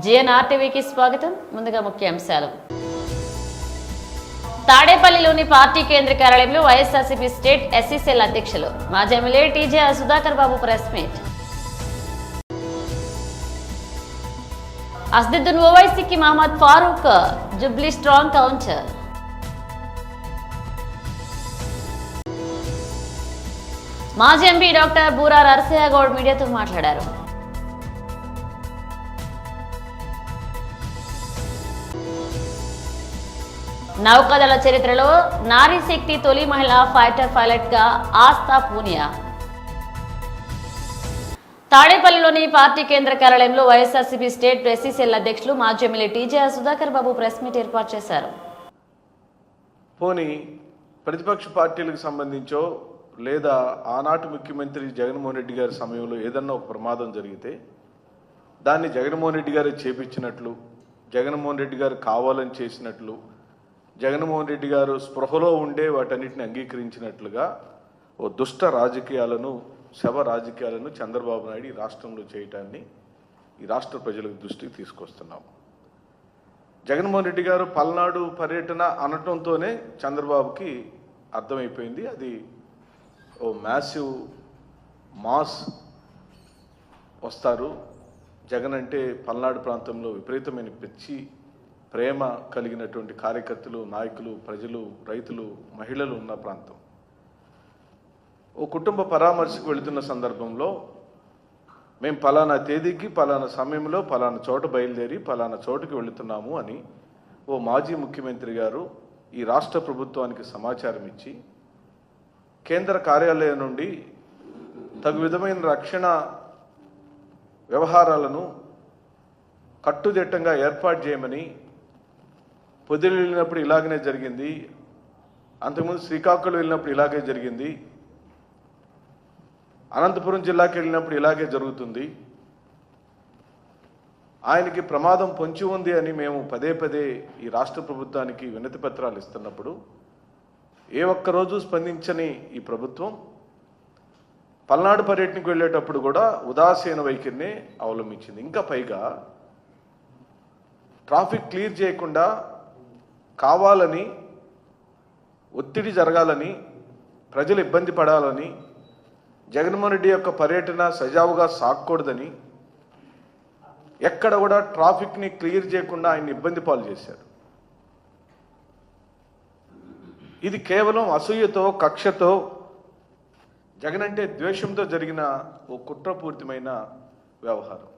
జిఎన్ఆర్టీవీకి స్వాగతం. ముందుగా ముఖ్యాంశాలు. తాడేపల్లిలోని పార్టీ కేంద్ర కార్యాలయంలో వైఎస్ఆర్సీపీ స్టేట్ ఎస్సీసీఎల్ అధ్యక్షులు మాజీ MLA TJ Sudhakar Babu press meet. Asaduddin ఓవైసీకి Mohammed Farooq jubilee strong counter. మాజీ ఎంపీ డాక్టర్ బూరా నరసింహ గౌడ్ మీడియాతో మాట్లాడారు. నౌకాదళ చరిత్రలో నారీ శక్తి తొలి మహిళా ఫైటర్ పైలట్ గా ఆస్థా పూనియా. తాడేపల్లిలోని పార్టీ కేంద్ర కార్యాలయంలో వైఎస్ఆర్సీపీ స్టేట్ ఎస్సీసీఎల్ అధ్యక్షులు మాజీ MLA TJ Sudhakar Babu press meet ఏర్పాటు చేశారు. పోనీ ప్రతిపక్ష పార్టీలకు సంబంధించో లేదా ఆనాటి ముఖ్యమంత్రి జగన్మోహన్ రెడ్డి గారి సమయంలో ఏదన్నా ఒక ప్రమాదం జరిగితే దాన్ని జగన్మోహన్ రెడ్డి గారు చేపించినట్లు, జగన్మోహన్ రెడ్డి గారు కావాలని చేసినట్లు, జగన్మోహన్ రెడ్డి గారు స్పృహలో ఉండే వాటన్నిటిని అంగీకరించినట్లుగా ఓ దుష్ట రాజకీయాలను, శవ రాజకీయాలను చంద్రబాబు నాయుడు ఈ రాష్ట్రంలో చేయటాన్ని ఈ రాష్ట్ర ప్రజలకు దృష్టికి తీసుకొస్తున్నాము. జగన్మోహన్ రెడ్డి గారు పల్నాడు పర్యటన అనటంతోనే చంద్రబాబుకి అర్థమైపోయింది అది ఓ మ్యాసివ్ మాస్ వస్తారు. జగన్ అంటే పల్నాడు ప్రాంతంలో విపరీతమైన పిచ్చి ప్రేమ కలిగినటువంటి కార్యకర్తలు, నాయకులు, ప్రజలు, రైతులు, మహిళలు ఉన్న ప్రాంతం. ఓ కుటుంబ పరామర్శకు వెళుతున్న సందర్భంలో మేము పలానా తేదీకి పలానా సమయంలో పలానా చోట బయలుదేరి పలానా చోటుకి వెళుతున్నాము అని ఓ మాజీ ముఖ్యమంత్రి గారు ఈ రాష్ట్ర ప్రభుత్వానికి సమాచారం ఇచ్చి కేంద్ర కార్యాలయం నుండి తగు విధమైన రక్షణ వ్యవహారాలను కట్టుదిట్టంగా ఏర్పాటు చేయమని పొదిలి వెళ్ళినప్పుడు ఇలాగనే జరిగింది, అంతకుముందు శ్రీకాకుళం వెళ్ళినప్పుడు ఇలాగే జరిగింది, అనంతపురం జిల్లాకి వెళ్ళినప్పుడు ఇలాగే జరుగుతుంది, ఆయనకి ప్రమాదం పొంచి ఉంది అని మేము పదే పదే ఈ రాష్ట్ర ప్రభుత్వానికి వినతి పత్రాలు ఇస్తున్నప్పుడు ఏ ఒక్కరోజు స్పందించని ఈ ప్రభుత్వం పల్నాడు పర్యటనకు వెళ్ళేటప్పుడు కూడా ఉదాసీన వైఖరిని అవలంబించింది. ఇంకా పైగా ట్రాఫిక్ క్లియర్ చేయకుండా కావాలని, ఒత్తిడి జరగాలని, ప్రజలు ఇబ్బంది పడాలని, జగన్మోహన్ రెడ్డి యొక్క పర్యటన సజావుగా సాగకూడదని ఎక్కడ కూడా ట్రాఫిక్ని క్లియర్ చేయకుండా ఆయన్ని ఇబ్బంది పాలు చేశారు. ఇది కేవలం అసూయతో, కక్షతో, జగన్ అంటే ద్వేషంతో జరిగిన ఓ కుట్రపూరితమైన వ్యవహారం.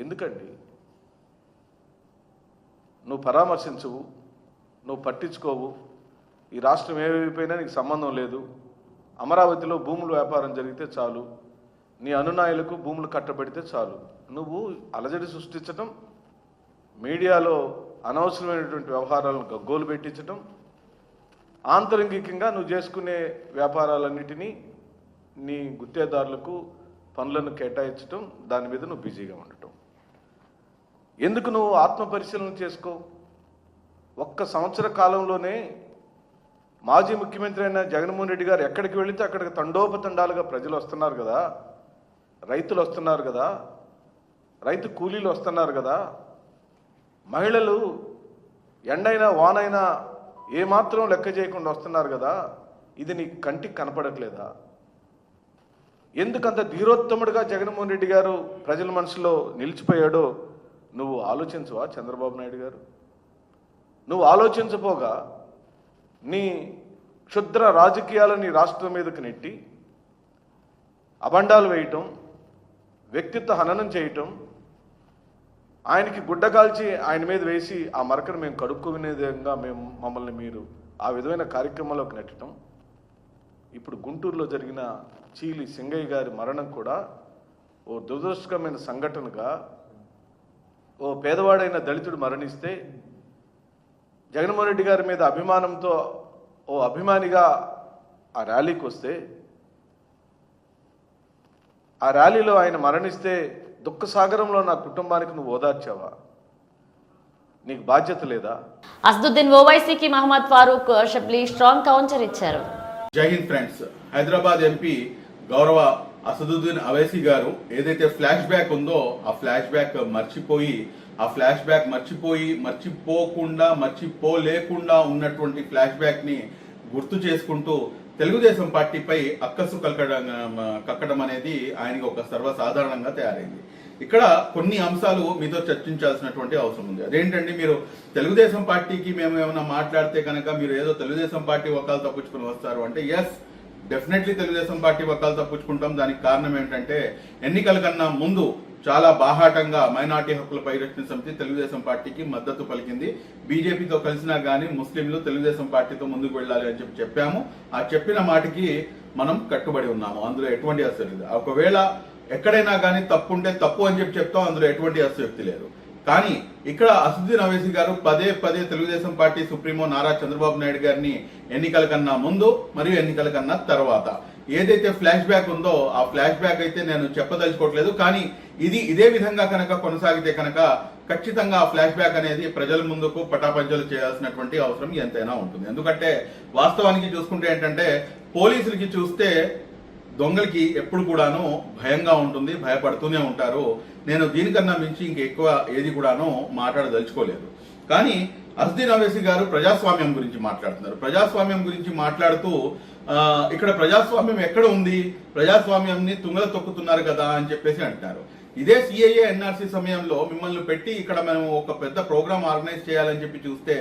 ఎందుకండి నువ్వు పరామర్శించవు, నువ్వు పట్టించుకోవు, ఈ రాష్ట్రం ఏమైపోయినా నీకు సంబంధం లేదు, అమరావతిలో భూములు వ్యాపారం జరిగితే చాలు, నీ అనునాయులకు భూములు కట్టబెడితే చాలు, నువ్వు అలజడి సృష్టించటం, మీడియాలో అనవసరమైనటువంటి వ్యవహారాలను గగ్గోలు పెట్టించటం, ఆంతరంగికంగా నువ్వు చేసుకునే వ్యాపారాలన్నిటినీ నీ గుత్తేదారులకు పనులను కేటాయించటం, దాని మీద నువ్వు బిజీగా ఉండటం. ఎందుకు నువ్వు ఆత్మ పరిశీలన చేసుకో? ఒక్క సంవత్సర కాలంలోనే మాజీ ముఖ్యమంత్రి అయిన జగన్మోహన్ రెడ్డి గారు ఎక్కడికి వెళితే అక్కడికి తండోపతండాలుగా ప్రజలు వస్తున్నారు కదా, రైతులు వస్తున్నారు కదా, రైతు కూలీలు వస్తున్నారు కదా, మహిళలు ఎండైనా వానైనా ఏమాత్రం లెక్క చేయకుండా వస్తున్నారు కదా, ఇది నీ కంటికి కనపడట్లేదా? ఎందుకంత ధీరోత్తముడుగా జగన్మోహన్ రెడ్డి గారు ప్రజల మనసులో నిలిచిపోయాడో నువ్వు ఆలోచించవా చంద్రబాబు నాయుడు గారు? నువ్వు ఆలోచించపోగా నీ క్షుద్ర రాజకీయాలని రాష్ట్రం మీదకి నెట్టి అబండాలు వేయటం, వ్యక్తిత్వ హననం చేయటం, ఆయనకి గుడ్డ కాల్చి ఆయన మీద వేసి ఆ మరకను మేము కడుక్కునే విధంగా మమ్మల్ని మీరు ఆ విధమైన కార్యక్రమంలోకి నెట్టడం. ఇప్పుడు గుంటూరులో జరిగిన చీలి సింగయ్య గారి మరణం కూడా ఓ దురదృష్టకరమైన సంఘటనగా, ఓ పేదవాడైన దళితుడు మరణిస్తే జగన్మోహన్ రెడ్డి గారి మీద అభిమానంతో ఓ అభిమానిగా ఆ ర్యాలీకి వస్తే, ఆ ర్యాలీలో ఆయన మరణిస్తే దుఃఖసాగరంలో నా కుటుంబానికి నువ్వు ఓదార్చావా? నీకు బాధ్యత లేదా? అస్దుద్దీన్ ఓవైసీకి మహమ్మద్ ఫారూక్ షబ్లీ స్ట్రాంగ్ కౌంటర్ ఇచ్చారు. జై హింద్ ఫ్రెండ్స్. హైదరాబాద్ ఎంపీ గౌరవ అసదుద్దీన్ అవైసీ గారు ఏదైతే ఫ్లాష్ బ్యాక్ ఉందో ఆ ఫ్లాష్ బ్యాక్ మర్చిపోలేకుండా ఉన్నటువంటి ఫ్లాష్ బ్యాక్ ని గుర్తు చేసుకుంటూ తెలుగుదేశం పార్టీపై అక్కసు కక్కడం అనేది ఆయనకి ఒక సర్వసాధారణంగా తయారైంది. ఇక్కడ కొన్ని అంశాలు మీతో చర్చించాల్సినటువంటి అవసరం ఉంది. అదేంటంటే, మీరు తెలుగుదేశం పార్టీకి మేము ఏమైనా మాట్లాడితే కనుక మీరు ఏదో తెలుగుదేశం పార్టీ వకాలు తప్పించుకుని వస్తారు అంటే, ఎస్, డెఫినెట్లీ తెలుగుదేశం పార్టీ వకాలు తప్పించుకుంటాం. దానికి కారణం ఏంటంటే, ఎన్నికల కన్నా ముందు చాలా బాహాటంగా మైనార్టీ హక్కుల పరిరక్షణ సమితి తెలుగుదేశం పార్టీకి మద్దతు పలికింది. బీజేపీతో కలిసినా గానీ ముస్లింలు తెలుగుదేశం పార్టీతో ముందుకు వెళ్ళాలి అని చెప్పాము. ఆ చెప్పిన మాటకి మనం కట్టుబడి ఉన్నాము. అందులో ఎటువంటి అసలు లేదు. ఒకవేళ ఎక్కడైనా కానీ తప్పు ఉంటే తప్పు అని చెప్తాం. అందులో ఎటువంటి అసక్తి లేదు. కానీ ఇక్కడ అసదుద్దీన్ అవైసీ గారు పదే తెలుగుదేశం పార్టీ సుప్రీమో నారా చంద్రబాబు నాయుడు గారిని ఎన్నికల కన్నా ముందు మరియు ఎన్నికల కన్నా తర్వాత ఏదైతే ఫ్లాష్ బ్యాక్ ఉందో ఆ ఫ్లాష్ బ్యాక్ అయితే నేను చెప్పదలుచుకోవట్లేదు. కానీ ఇదే విధంగా కనుక కొనసాగితే కనుక ఖచ్చితంగా ఆ ఫ్లాష్ బ్యాక్ అనేది ప్రజల ముందుకు పటాపంచలు చేయాల్సినటువంటి అవసరం ఎంతైనా ఉంటుంది. ఎందుకంటే వాస్తవానికి చూసుకుంటే ఏంటంటే, పోలీసులకి చూస్తే దొంగలకి ఎప్పుడు కూడాను భయంగా ఉంటుంది, భయపడుతూనే ఉంటారు. నేను దీనికన్నా మించి ఇంకెక్కువ ఏది కూడాను మాట్లాడదలుచుకోలేదు. కానీ అసదుద్దీన్ అవైసీ గారు ప్రజాస్వామ్యం గురించి మాట్లాడుతున్నారు. ప్రజాస్వామ్యం గురించి మాట్లాడుతూ ఇక్కడ ప్రజాస్వామ్యం ఎక్కడ ఉంది, ప్రజాస్వామ్యాన్ని తుంగల తొక్కుతున్నారు కదా అని చెప్పేసి అంటున్నారు. ఇదే సిఐఏ ఎన్ఆర్సీ సమయంలో మిమ్మల్ని పెట్టి ఇక్కడ మేము ఒక పెద్ద ప్రోగ్రామ్ ఆర్గనైజ్ చేయాలని చెప్పి చూస్తే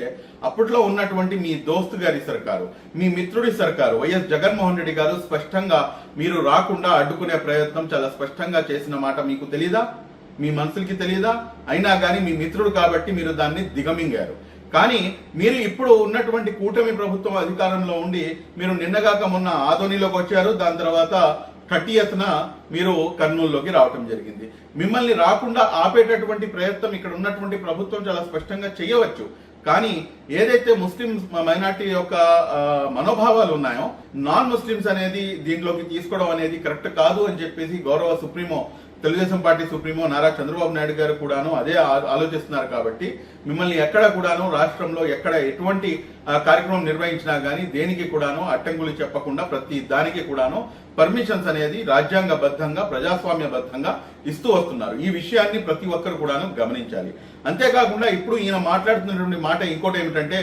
అప్పట్లో ఉన్నటువంటి మీ దోస్తు గారి సర్కారు, మీ మిత్రుడి సర్కారు వైఎస్ జగన్మోహన్ రెడ్డి గారు స్పష్టంగా మీరు రాకుండా అడ్డుకునే ప్రయత్నం చాలా స్పష్టంగా చేసిన మాట మీకు తెలీదా? మీ మనసులకి తెలీదా? అయినా కానీ మీ మిత్రుడు కాబట్టి మీరు దాన్ని దిగమింగారు. కానీ మీరు ఇప్పుడు ఉన్నటువంటి కూటమి ప్రభుత్వం అధికారంలో ఉండి మీరు నిన్నగాక మొన్న ఆదోనిలోకి వచ్చారు. దాని తర్వాత 30న మీరు కర్నూలులోకి రావటం జరిగింది. మిమ్మల్ని రాకుండా ఆపేటటువంటి ప్రయత్నం ఇక్కడ ఉన్నటువంటి ప్రభుత్వం చాలా స్పష్టంగా చేయవచ్చు. కానీ ఏదైతే ముస్లిం మైనార్టీ యొక్క మనోభావాలు ఉన్నాయో, నాన్ ముస్లిమ్స్ అనేది దీంట్లోకి తీసుకోవడం అనేది కరెక్ట్ కాదు అని చెప్పేసి గౌరవ supremo Telugu Desam party supremo Nara Chandrababu Naidu గారు కూడాను అదే ఆలోచిస్తున్నారు. కాబట్టి మిమ్మల్ని ఎక్కడ కూడాను రాష్ట్రంలో ఎక్కడ ఎటువంటి కార్యక్రమం నిర్వహించినా గానీ దేనికి కూడాను అడ్డంకులు చెప్పకుండా ప్రతి దానికి కూడాను పర్మిషన్స్ అనేది రాజ్యాంగబద్ధంగా ప్రజాస్వామ్యబద్ధంగా ఇస్తూ వస్తున్నారు. ఈ విషయాన్ని ప్రతి ఒక్కరు కూడాను గమనించాలి. అంతేకాకుండా ఇప్పుడు ఈయన మాట్లాడుతున్నటువంటి మాట ఇంకోటి ఏమిటంటే,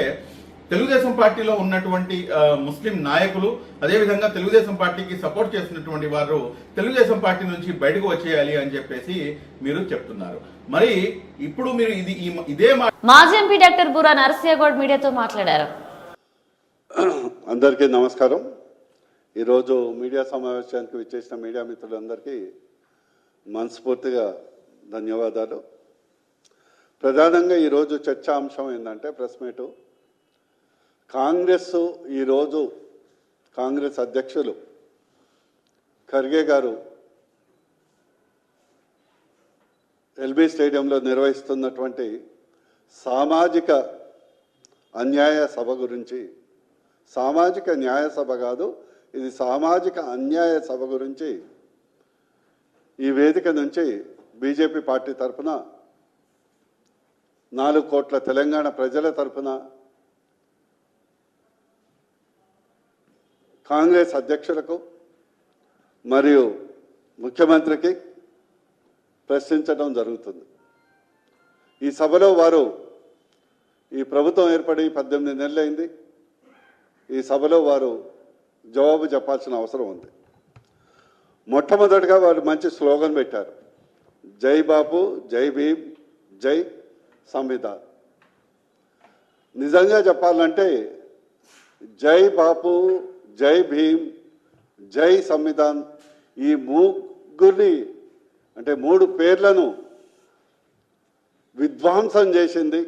తెలుగుదేశం పార్టీలో ఉన్నటువంటి ముస్లిం నాయకులు, అదేవిధంగా తెలుగుదేశం పార్టీకి సపోర్ట్ చేస్తున్నటువంటి వారు తెలుగుదేశం పార్టీ నుంచి బయటకు వచ్చేయాలి అని చెప్పేసి మీరు చెప్తున్నారు. మరి ఇప్పుడు మీరు ఇదే మాజీ ఎంపీ డాక్టర్ బూరా నరసింహగౌడ్ మీడియాతో మాట్లాడారు. అందరికీ నమస్కారం. ఈరోజు మీడియా సమావేశానికి విచ్చేసిన మీడియా మిత్రులందరికీ మనస్ఫూర్తిగా ధన్యవాదాలు. ప్రధానంగా ఈరోజు చర్చాంశం ఏంటంటే, ప్రెస్ మీటు కాంగ్రెస్ అధ్యక్షులు ఖర్గే గారు ఎల్బీ స్టేడియంలో నిర్వహిస్తున్నటువంటి సామాజిక అన్యాయ సభ గురించి, సామాజిక న్యాయ సభ కాదు, ఇది సామాజిక అన్యాయ సభ గురించి ఈ వేదిక నుంచి బీజేపీ పార్టీ తరఫున 4 కోట్ల తెలంగాణ ప్రజల తరఫున కాంగ్రెస్ అధ్యక్షులకు మరియు ముఖ్యమంత్రికి ప్రశ్నించడం జరుగుతుంది. ఈ సభలో వారు, ఈ ప్రభుత్వం ఏర్పడి 18 నెలలైంది, ఈ సభలో వారు జవాబు చెప్పాల్సిన అవసరం ఉంది. మొట్టమొదటిగా వారు మంచి స్లోగన్ పెట్టారు, జై బాపు, జై భీమ్, జై సంవిధాన్. నిజంగా చెప్పాలంటే జై బాపు, జై భీమ్, జై సంవిధాన్ ఈ ముగ్గురిని అంటే 3 పేర్లను విధ్వంసం చేసింది,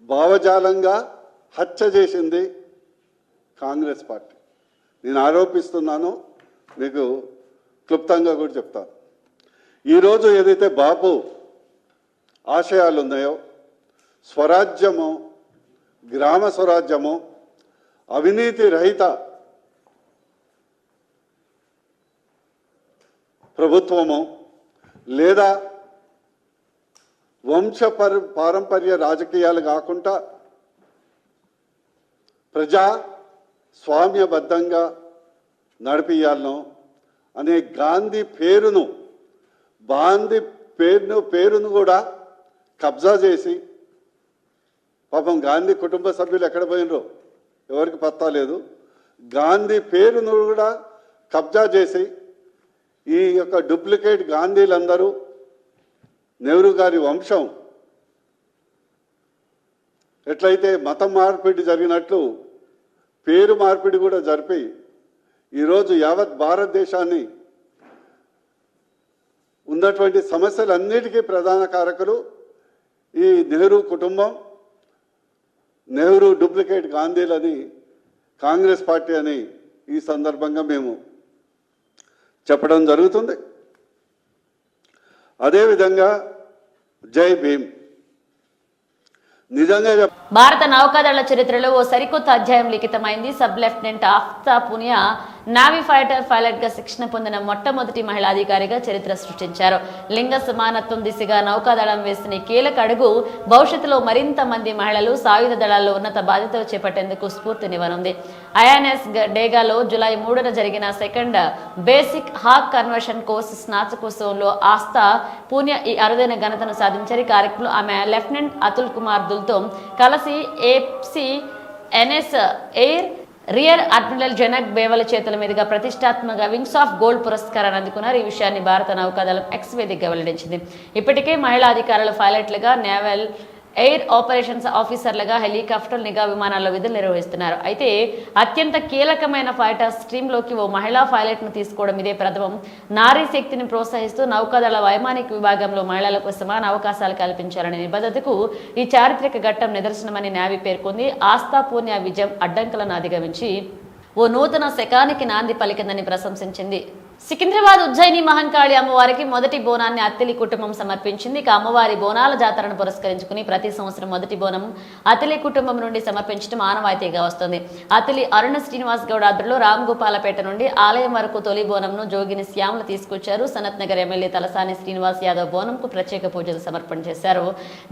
భావజాలంగా హత్య చేసింది కాంగ్రెస్ పార్టీ. నేను ఆరోపిస్తున్నాను, మీకు క్లుప్తంగా కూడా చెప్తాను. ఈరోజు ఏదైతే బాపు ఆశయాలు ఉన్నాయో, స్వరాజ్యము, గ్రామ స్వరాజ్యము, అవినీతి రహిత ప్రభుత్వము, లేదా పారంపర్య రాజకీయాలు కాకుండా ప్రజా స్వామ్యబద్ధంగా నడిపియాలనో అనే గాంధీ పేరును కూడా కబ్జా చేసి, పాపం గాంధీ కుటుంబ సభ్యులు ఎక్కడ పోయినరో ఎవరికి పత్తా లేదు, గాంధీ పేరును కూడా కబ్జా చేసి ఈ యొక్క డూప్లికేట్ గాంధీలందరూ నెహ్రూ గారి వంశం ఎట్లయితే మతం మార్పిడి జరిగినట్లు పేరు మార్పిడి కూడా జరిపి ఈరోజు యావత్ భారతదేశాన్ని ఉన్నటువంటి సమస్యలన్నిటికీ ప్రధాన కారకులు ఈ నెహ్రూ కుటుంబం, నెహ్రూ డూప్లికేట్ గాంధీలని కాంగ్రెస్ పార్టీ అని ఈ సందర్భంగా మేము చెప్పడం జరుగుతుంది. అదేవిధంగా జై భీమ్. నిజంగా భారత నౌకాదళ చరిత్రలో ఓ సరికొత్త అధ్యాయం లిఖితమైంది. Sub lieutenant Aastha Poonia navy fighter pilot గా శిక్షణ పొందిన మొట్టమొదటి మహిళా అధికారిగా చరిత్ర సృష్టించారు. లింగ సమానత్వం దిశగా నౌకాదళం వేసిన కీలక అడుగు భవిష్యత్తులో మరింత మంది మహిళలు సాయుధ దళాల్లో ఉన్నత బాధ్యతలు చేపట్టేందుకు స్ఫూర్తినివ్వనుంది. ఐఎన్ఎస్ డేగాలో జూలై 3న జరిగిన second basic Hawk conversion course స్నాతకోత్సవంలో ఆస్థా పూనియా ఈ అరుదైన ఘనతను సాధించారు. ఈ కార్యక్రమంలో ఆమె లెఫ్టినెంట్ అతుల్ కుమార్ దుల్తో కలిసి ఏప్సీ ఎన్ఎస్ air rear admiral Janak Bevli చేతుల మీదుగా ప్రతిష్టాత్మక వింగ్స్ ఆఫ్ గోల్డ్ పురస్కారాన్ని అందుకున్నారు. ఈ విషయాన్ని భారత నౌకాదళం ఎక్స్ వేదికగా వెల్లడించింది. ఇప్పటికే మహిళా అధికారులు పైలట్లుగా, నేవల్ ఎయిర్ ఆపరేషన్స్ ఆఫీసర్లుగా హెలికాప్టర్ నిఘా విమానాల్లో విధులు నిర్వహిస్తున్నారు. అయితే అత్యంత కీలకమైన ఫైటర్ స్ట్రీమ్లోకి ఓ మహిళా పైలట్ను తీసుకోవడం ఇదే ప్రథమం. నారీ శక్తిని ప్రోత్సహిస్తూ నౌకాదళ వైమానిక విభాగంలో మహిళలకు సమాన అవకాశాలు కల్పించాలనే నిబద్ధతకు ఈ చారిత్రక ఘట్టం నిదర్శనమని నేవీ పేర్కొంది. ఆస్థా పూనియా విజయం అడ్డంకులను అధిగమించి ఓ నూతన శకానికి నాంది పలికిందని ప్రశంసించింది. సికింద్రాబాద్ ఉజ్జయిని మహంకాళి అమ్మవారికి మొదటి బోనాన్ని అత్తిలి కుటుంబం సమర్పించింది. ఇక అమ్మవారి బోనాల జాతరను పురస్కరించుకుని ప్రతి సంవత్సరం మొదటి బోనం అత్తిలి కుటుంబం నుండి సమర్పించడం ఆనవాయితీగా వస్తుంది. అత్తిలి అరుణ శ్రీనివాస్ గౌడ్ ఆధ్వర్యంలో రామ్గోపాలపేట నుండి ఆలయం వరకు తొలి బోనంను జోగిని శ్యామలు తీసుకొచ్చారు. సనత్ నగర్ ఎమ్మెల్యే తలసాని శ్రీనివాస్ యాదవ్ బోనంకు ప్రత్యేక పూజలు సమర్పణ చేశారు.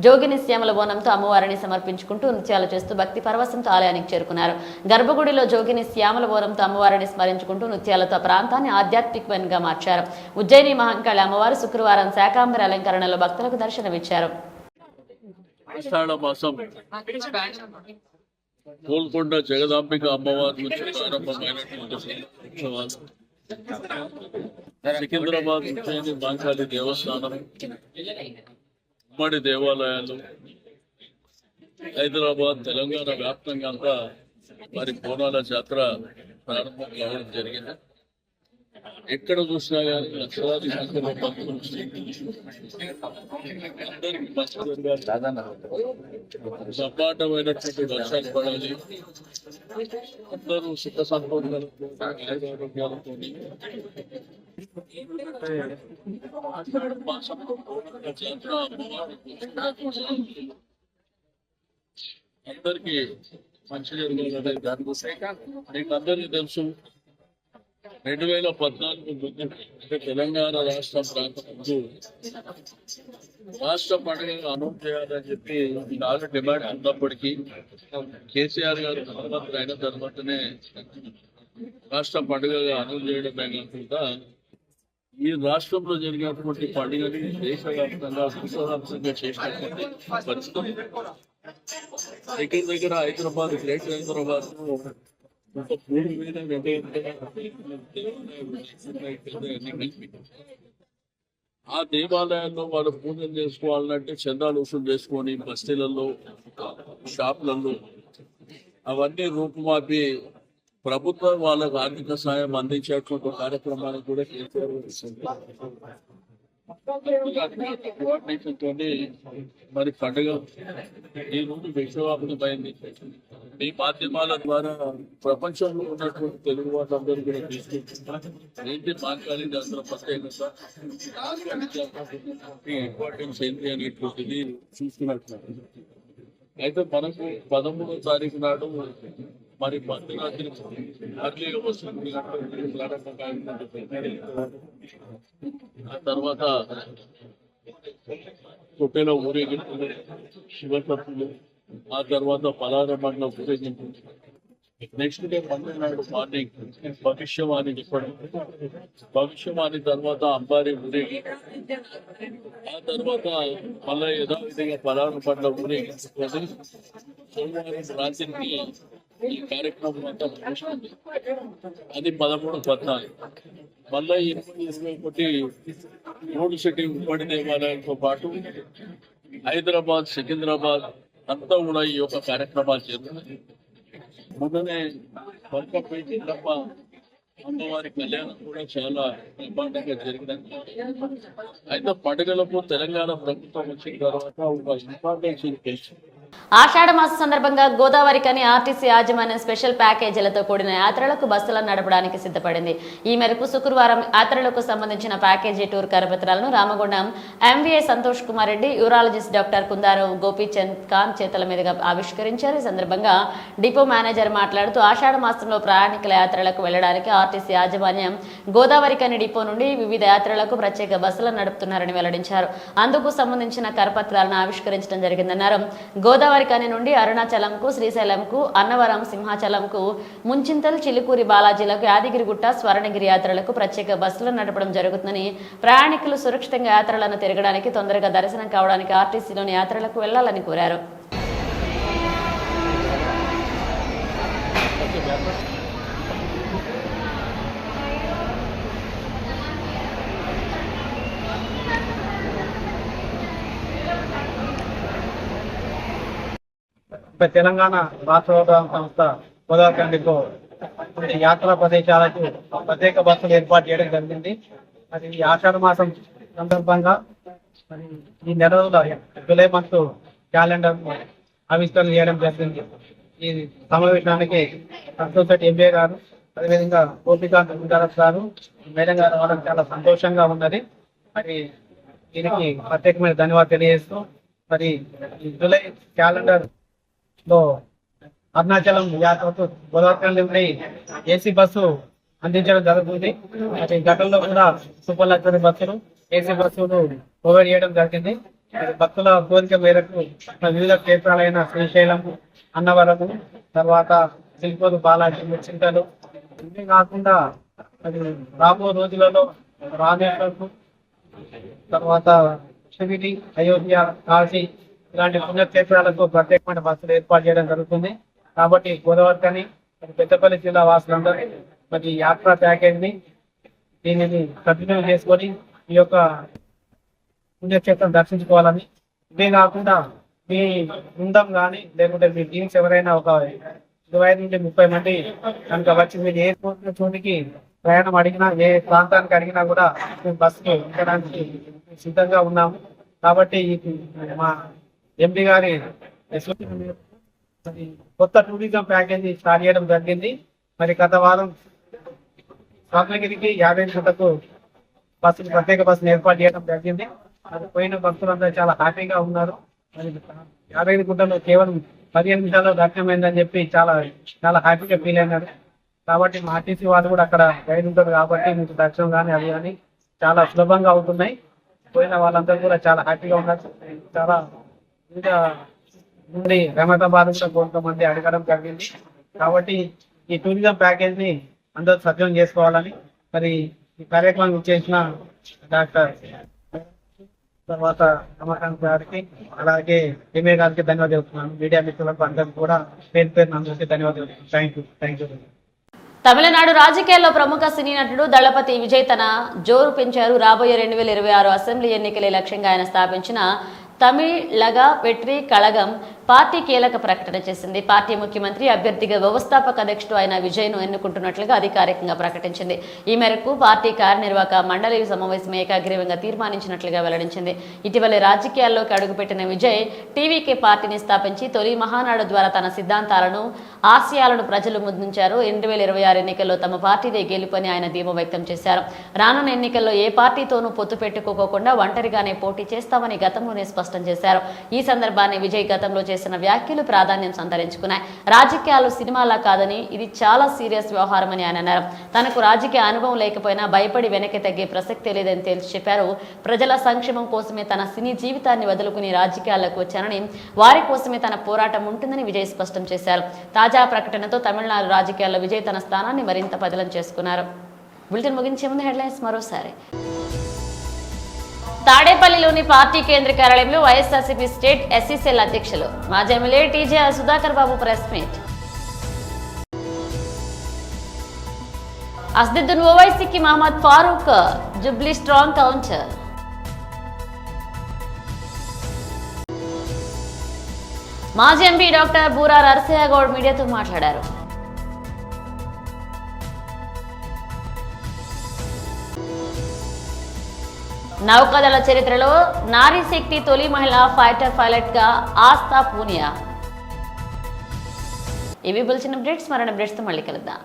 జోగిని శ్యామల బోనంతో అమ్మవారిని సమర్పించుకుంటూ నృత్యాలు చేస్తూ భక్తి పరవశంతో ఆలయానికి చేరుకున్నారు. గర్భగుడిలో జోగిని శ్యామల బోనంతో అమ్మవారిని స్మరించుకుంటూ నృత్యాలతో ప్రాంతాన్ని ఆధ్యాత్మిక గా మార్చారు. ఉజ్జయిని మహంకాళి అమ్మవారు శుక్రవారం శాకాంబర అలంకరణలో భక్తులకు దర్శనమిచ్చారు. ఆషాఢ మాసం గోల్కొండ జగదాంబిక అమ్మవారి నుంచి ప్రారంభమైనటువంటి ఉత్సవాలు సికింద్రాబాద్ ఉజ్జయిని మహంకాళి దేవస్థానం, ఉమ్మడి దేవాలయాలు, హైదరాబాద్, తెలంగాణ వ్యాప్తంగా అంతా వారి బోనాల జాతర ప్రారంభం కావడం జరిగింది. ఎక్కడ చూసినా కానీ లక్షలాది సంఖ్యలో భక్తులు సపాటమైనటువంటి వర్షాలు పడాలి, అందరూ సుఖ సంతోషాలతో ఆరోగ్యాలతో అందరికీ మంచి జరగాలనే దానికోసం మీకు అందరికీ తెలుసు 2014 అంటే తెలంగాణ రాష్ట్రం రాకముందు రాష్ట్ర పండుగ అనౌన్స్ చేయాలని చెప్పి చాలా డిమాండ్ ఉన్నప్పటికీ కేసీఆర్ గారు ముఖ్యమంత్రి అయిన తర్వాతనే రాష్ట్ర పండుగగా అనౌన్స్ చేయడమే కాకుండా ఈ రాష్ట్రంలో జరిగినటువంటి పండుగని దేశవ్యాప్తంగా విశ్వవ్యాప్తంగా చేసినటువంటి పరిస్థితి దగ్గర హైదరాబాద్, గ్రేట్ హైదరాబాద్ ఆ దేవాలయాల్లో వాళ్ళు పూజలు చేసుకోవాలంటే చందాలు వసూలు చేసుకొని బస్తీలలో, షాపులలో అవన్నీ రూపుమాపి ప్రభుత్వం వాళ్ళకు ఆర్థిక సాయం అందించేటువంటి కార్యక్రమానికి కూడా మరి పండుగ ఈ రోజు విశ్వవ్యాప్తమైంది. ఈ మాధ్యమాల ద్వారా ప్రపంచంలో ఉన్నటువంటి తెలుగు వాళ్ళందరూ కూడా తీసుకుంటున్నారు. ఏంటి మహంకాళి జాతర ప్రత్యేకత, ఇంపార్టెన్స్ ఏంటి అనేటువంటిది చూస్తున్నట్టు. అయితే మనకు 13వ తారీఖు నాడు మరి మధ్యరాత్రి అర్లీగా వస్తుంది. ఆ తర్వాత తొట్టెల ఊరేగింపులు, శివసత్తులు, ఆ తర్వాత పలార మండల ఊరేగింపులు, నెక్స్ట్ డే మండే నాడు మార్నింగ్ భవిష్యవాణి చెప్పడం, భవిష్యవాణి తర్వాత అంబారి ఊరేగి, ఆ తర్వాత మళ్ళీ యథావిధిగా పలాను పట్ల ఊరేగించుకొని సోమవారం రాత్రికి ఈ కార్యక్రమం అంతా ముగిస్తుంది. అది 13-14. మళ్ళీ ఒకటి 3 సిట్టింగ్ ఉమ్మడి దేవాలయాలతో పాటు హైదరాబాద్, సికింద్రాబాద్ అంతా కూడా ఈ యొక్క కార్యక్రమాలు చేస్తున్నాయి. మొన్ననే పల్కపేట తప్ప అమ్మవారి కళ్యాణం కూడా చాలా బ్రహ్మాండంగా జరిగినది. అయితే పండుగలకు తెలంగాణ ప్రభుత్వం వచ్చిన తర్వాత ఒక ఇంపార్టెన్స్ కేసు. ఆషాఢ మాస సందర్భంగా గోదావరికని ఆర్టీసీ యాజమాన్యం స్పెషల్ ప్యాకేజీలతో కూడిన యాత్రలకు బస్సులను నడపడానికి సిద్ధపడింది. ఈ మేరకు శుక్రవారం యాత్రలకు సంబంధించిన ప్యాకేజీ టూర్ కరపత్రాలను Ramagundam MVA Santosh Kumar Reddy, urologist doctor Kundaram Gopichand Khan చేతుల మీదుగా ఆవిష్కరించారు. ఈ సందర్భంగా డిపో మేనేజర్ మాట్లాడుతూ ఆషాఢ మాసంలో ప్రయాణికుల యాత్రలకు వెళ్లడానికి ఆర్టీసీ యాజమాన్యం గోదావరికని డిపో నుండి వివిధ యాత్రలకు ప్రత్యేక బస్సులను నడుపుతున్నారని వెల్లడించారు. అందుకు సంబంధించిన కరపత్రాలను ఆవిష్కరించడం జరిగిందన్నారు. గోదావరికని నుండి అరుణాచలంకు, శ్రీశైలంకు, అన్నవరం, సింహాచలంకు, ముంచింతల్, చిలుకూరి బాలాజీలకు, యాదగిరిగుట్ట, స్వర్ణగిరి యాత్రలకు ప్రత్యేక బస్సులను నడపడం జరుగుతుందని, ప్రయాణికులు సురక్షితంగా యాత్రలను తిరగడానికి, తొందరగా దర్శనం కావడానికి ఆర్టీసీలోని యాత్రలకు వెళ్లాలని కోరారు. తెలంగాణ రాష్ట్ర సంస్థ గోదావరిలో యాత్రా ప్రదేశాలకు ప్రత్యేక బస్సులు ఏర్పాటు చేయడం జరిగింది. మరి ఈ ఆషాఢ మాసం సందర్భంగా మరి ఈ నెల జూలై మంత్ క్యాలెండర్ ఆవిష్కరణ చేయడం జరిగింది. ఈ సమావేశానికి సంతోష్ ఎంబీఏ గారు, అదేవిధంగా గోపికాంత్ గుండారత్ గారు, మేడం గారు రావడం చాలా సంతోషంగా ఉన్నది. మరి దీనికి ప్రత్యేకమైన ధన్యవాదాలు తెలియజేస్తూ, మరి ఈ జూలై క్యాలెండర్ లో అరుణాచలం యాత్రకు గోదావరి ఏసీ బస్సు అందించడం జరుగుతుంది. మరి గతంలో కూడా సూపర్ లగ్జరీ బస్సులు, ఏసీ బస్సులు ప్రొవైడ్ చేయడం జరిగింది. భక్తుల కోరిక మేరకు వివిధ క్షేత్రాలైన శ్రీశైలం, అన్నవరము, తర్వాత చిలుకూరు బాలాజీ, ముచ్చింతలు, ఇవే కాకుండా మరి రాబో రోజులలో రామేశ్వరం, తర్వాత షిరిడి, అయోధ్య, కాశీ ఇలాంటి పుణ్యక్షేత్రాలకు ప్రత్యేకమైన బస్సులు ఏర్పాటు చేయడం జరుగుతుంది. కాబట్టి గోదావరికని పెద్దపల్లి జిల్లా వాసులందరూ మరి యాత్రా ప్యాకేజ్ దీనిని సద్వినియోగం చేసుకొని ఈ యొక్క పుణ్యక్షేత్రం దర్శించుకోవాలని, ఇదే కాకుండా మీ బృందం కానీ లేకుంటే మీ టీమ్స్ ఎవరైనా ఒక 25 నుండి 30 మంది కనుక వచ్చి మీరు ఏ చోటికి ప్రయాణం అడిగినా, ఏ ప్రాంతానికి అడిగినా కూడా మేము బస్సులు ఎక్కడానికి సిద్ధంగా ఉన్నాము. కాబట్టి మా ఎంపీ గారి కొత్త టూరిజం ప్యాకేజీ స్టార్ట్ చేయడం జరిగింది. మరి గత వారం స్వర్ణగిరికి 50 గంటలకు బస్సులు ప్రత్యేక బస్సులు ఏర్పాటు చేయడం జరిగింది. అది పోయిన భక్తులందరూ చాలా హ్యాపీగా ఉన్నారు. మరి 50 గుంటలు కేవలం 15 నిమిషాల్లో దర్శనమైందని చెప్పి చాలా చాలా హ్యాపీగా ఫీల్ అయినారు. కాబట్టి మా ఆర్టీసీ వాళ్ళు కూడా అక్కడ గైడ్ ఉంటారు కాబట్టి మీకు దర్శనం కానీ అవి కానీ చాలా సులభంగా అవుతున్నాయి. పోయిన వాళ్ళందరూ కూడా చాలా హ్యాపీగా ఉన్నారు. చాలా వివిధ నుండి రహమతాబాద్ కూడా కొంతమంది అడగడం జరిగింది. కాబట్టి ఈ టూరిజం ప్యాకేజ్ ని అందరూ సద్వినియోగం చేసుకోవాలని మరి ఈ కార్యక్రమం చేసిన డాక్టర్ తర్వాత రమాకాంత్ గారికి, అలాగే ఎంఏ గారికి ధన్యవాదాలు తెలుపుతున్నాను. మీడియా మిత్రులకు అందరికీ కూడా పేరు పేరు అందరికీ ధన్యవాదాలు. Thank you. తమిళనాడు రాజకీయాల్లో ప్రముఖ సినీ నటుడు దళపతి విజయ్ తన జోరు పెంచారు. రాబోయే 2026 అసెంబ్లీ ఎన్నికలే లక్ష్యంగా ఆయన స్థాపించిన తమిళగ వెట్రి కళగం పార్టీ కీలక ప్రకటన చేసింది. పార్టీ ముఖ్యమంత్రి అభ్యర్థిగా వ్యవస్థాపక అధ్యక్షుడు అయిన విజయ్ను ఎన్నుకుంటున్నట్లుగా అధికారికంగా ప్రకటించింది. ఈ మేరకు పార్టీ కార్యనిర్వాహక మండలి సమావేశం ఏకాగ్రీవంగా తీర్మానించినట్లుగా వెల్లడించింది. ఇటీవల రాజకీయాల్లోకి అడుగుపెట్టిన విజయ్ టీవీకే పార్టీని స్థాపించి తొలి మహానాడు ద్వారా తన సిద్ధాంతాలను, ఆశయాలను ప్రజలు ముందుంచారు. 2026 ఎన్నికల్లో తమ పార్టీదే గెలుపని ఆయన ధీమా వ్యక్తం చేశారు. రానున్న ఎన్నికల్లో ఏ పార్టీతోనూ పొత్తు పెట్టుకోకుండా ఒంటరిగానే పోటీ చేస్తామని గతంలోనే స్పష్టం చేశారు. ఈ సందర్భాన్ని విజయ్ గతంలో చేసిన వ్యాఖ్యలు ప్రాధాన్యం సంతరించుకున్నాయి. రాజకీయాలు సినిమాలా కాదని ఇది చాలా సీరియస్ వ్యవహారమని ఆయన అన్నారు. తనకు రాజకీయ అనుభవం లేకపోయినా భయపడి వెనక్కి తగ్గే ప్రసక్తే లేదని తేల్చి చెప్పారు. ప్రజల సంక్షేమం కోసమే తన సినీ జీవితాన్ని వదులుకుని రాజకీయాల్లోకి వచ్చానని, వారి కోసమే తన పోరాటం ఉంటుందని విజయ్ స్పష్టం చేశారు. తాజా ప్రకటనతో తమిళనాడు రాజకీయాల్లో విజయ్ తన స్థానాన్ని మరింత పదిలం చేసుకున్నారు. బులెటిన్ ముగించే ముందు హెడ్లైన్స్ మరోసారి. తాడేపల్లిలోని పార్టీ కేంద్ర కార్యాలయంలో వైఎస్ఆర్సీపీ స్టేట్ ఎస్సీ సెల్ అధ్యక్షులు మాజీ MLA TJR Sudhakar Babu press meet. Asaduddin ఓవైసీకి Mohammed Farooq jubilee strong counter. మాజీ ఎంపీ డాక్టర్ బూరా నరసయ్య గౌడ్ మీడియాతో మాట్లాడారు. నౌకాదళ చరిత్రలో నారీ శక్తి తొలి మహిళా ఫైటర్ పైలట్ గా ఆస్థా పూనియా. ఇవి బులెటిన్ అప్డేట్స్. మరిన్ని అప్డేట్స్ తో మళ్ళీ కలుద్దాం.